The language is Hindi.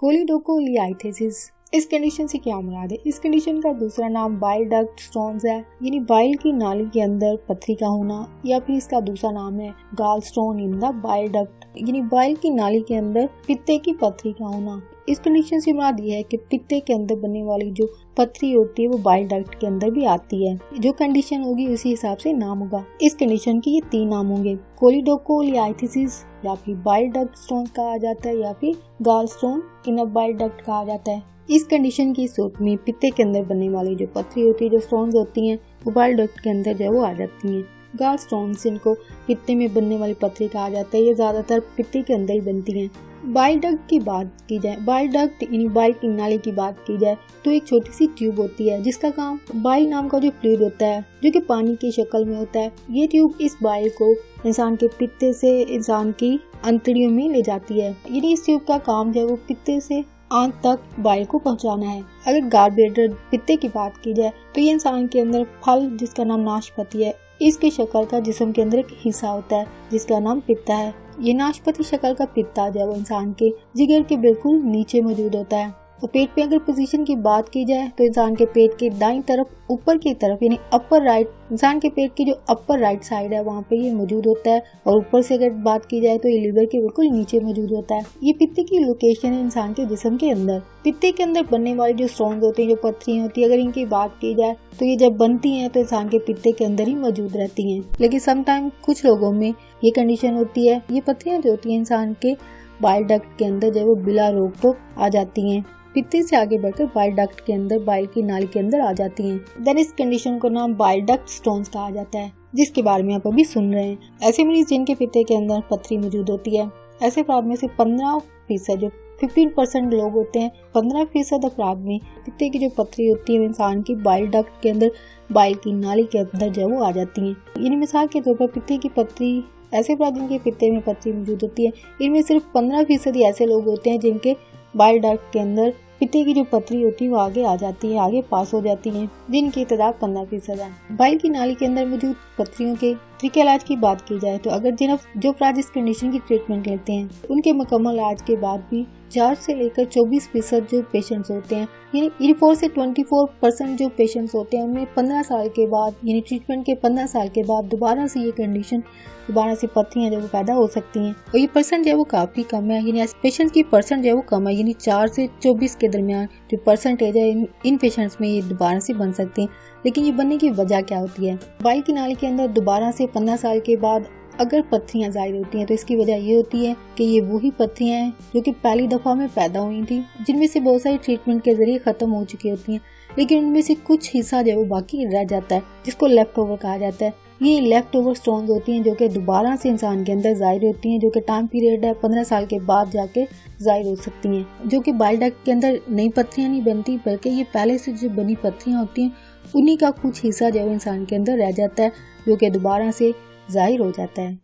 कोलिडोकोलियाइथिस। इस कंडीशन से क्या मुराद है? इस कंडीशन का दूसरा नाम बाइल डक्ट स्टोन्स है, यानी बाइल की नाली के अंदर पथरी का होना, या फिर इसका दूसरा नाम है गाल stone in the bile duct, यानी बाइल की नाली के अंदर पित्ते की पथरी का होना। इस कंडीशन से मुराद ये है कि पित्ते के अंदर बनने वाली जो पथरी होती है वो बाइल डक्ट के अंदर भी आती है। जो कंडीशन होगी उसी हिसाब से नाम होगा। इस कंडीशन के ये 3 नाम होंगे, कोलिडोकोलियाइथिस, या फिर बाइल डक्ट स्टोन्स कहा जाता है, या फिर गाल stone in a bile duct कहा जाता है। इस कंडीशन की सूरत में पित्ते के अंदर बनने वाली जो पथरी होती है, जो स्टोन्स होती हैं, वो बाइल डक्ट के अंदर जो वो आ जाती हैं। गाल स्टोन्स, इनको पित्ते में बनने वाली पथरी कहा जाता है, ये ज्यादातर पित्ते के अंदर ही बनती हैं। बाइल डक्ट की बात की जाए, बाइल डक्ट यानी बाइल की नाली की बात की जाए तो एक छोटी सी ट्यूब होती है जिसका काम बाइल नाम का जो फ्लूइड होता है जो कि पानी की शक्ल में होता है, ये ट्यूब इस बाइल को इंसान के पित्ते से इंसान की अंतड़ियों में ले जाती है। यानी इस ट्यूब का काम जो है वो पित्ते से आंत तक बाइल को पहुंचाना है। अगर गालब्लैडर पित्ते की बात की जाए तो ये इंसान के अंदर फल जिसका नाम नाशपाती है, इसकी शक्ल का जिस्म के अंदर एक हिस्सा होता है जिसका नाम पित्ता है। ये नाशपाती शक्ल का पित्ता जो है वो इंसान के जिगर के बिल्कुल नीचे मौजूद होता है। और पेट पे अगर पोजीशन की बात की जाए तो इंसान के पेट के दाईं तरफ ऊपर की तरफ यानी अपर राइट, इंसान के पेट की जो अपर राइट साइड है वहाँ पे ये मौजूद होता है। और ऊपर से अगर बात की जाए तो ये लीवर के बिल्कुल नीचे मौजूद होता है। ये पित्ते की लोकेशन है इंसान के जिस्म के अंदर। पित्ते के अंदर बनने वाली जो स्टोन्स होती है, जो पथरियाँ होती है, अगर इनकी बात की जाए तो ये जब बनती है तो इंसान के पित्ते के अंदर ही मौजूद रहती है। लेकिन समटाइम कुछ लोगों में ये कंडीशन होती है, ये पथरियाँ जो होती है इंसान के बाइल डक्ट के अंदर जो वो बिला रोक टोक आ जाती हैं, पित्ते से आगे बढ़कर बाइल डक्ट के अंदर, बाइल की नाली के अंदर आ जाती हैं। देन इस कंडीशन को नाम बाइल डक्ट स्टोन्स कहा जाता है, जिसके बारे में आप अभी सुन रहे हैं। ऐसे मरीज जिनके पित्ते के अंदर पथरी मौजूद होती है, ऐसे अपराध में से 15% जो 15% लोग होते हैं, 15% अपराध में पित्ते की जो पथरी होती है इंसान की बाइल डक्ट के अंदर, बाइल की नाली के अंदर जो वो आ जाती है। यानी मिसाल के तौर पर पित्ते की पथरी, ऐसे अपराध जिनके पित्ते में पथरी मौजूद होती है, इनमें सिर्फ 15% ऐसे लोग होते हैं जिनके बाइल डक्ट के अंदर पित्ते की जो पथरी होती है वो आगे आ जाती है, आगे पास हो जाती है, जिनकी तादाद 15% है। बाइल की नाली के अंदर मौजूद पथरियों के तरीके इलाज की बात की जाए तो अगर जो अपराध इस कंडीशन की ट्रीटमेंट लेते हैं उनके मुकम्मल इलाज के बाद भी 4 से लेकर 24% जो पेशेंट्स होते हैं, यानी 84 से 24% जो पेशेंट्स होते हैं उनमें 15 साल के बाद, यानी ट्रीटमेंट के 15 साल के बाद दोबारा से ये कंडीशन, दोबारा से पथरियाँ जो पैदा हो सकती हैं। और ये परसेंट जो है वो काफी कम है, यानी पेशेंट्स की परसेंट जो है वो कम है, यानी 4 से 24 के दरमियान जो परसेंटेज है इन पेशेंट्स में ये दोबारा से बन सकते हैं। लेकिन ये बनने की वजह क्या होती है? बाइल की नाली के अंदर दोबारा से 15 साल के बाद अगर पथरियाँ जाहिर होती हैं तो इसकी वजह ये होती है कि ये वही पथरियाँ हैं जो कि पहली दफा में पैदा हुई थी, जिनमें से बहुत सारी ट्रीटमेंट के जरिए खत्म हो चुकी होती हैं, लेकिन उनमें से कुछ हिस्सा जो वो बाकी रह जाता है, जिसको लेफ्ट ओवर कहा जाता है। ये लेफ्ट ओवर स्टोन्स होती हैं जो कि दोबारा से इंसान के अंदर जाहिर होती हैं, जो कि टाइम पीरियड है 15 साल के बाद जाके जाहिर हो सकती हैं, जो कि बाइल डक्ट के अंदर नई पथरियाँ नहीं बनती, बल्कि ये पहले से जो बनी पथरियाँ होती हैं उन्हीं का कुछ हिस्सा जो इंसान के अंदर रह जाता है, जो कि दोबारा से जाहिर हो जाता है।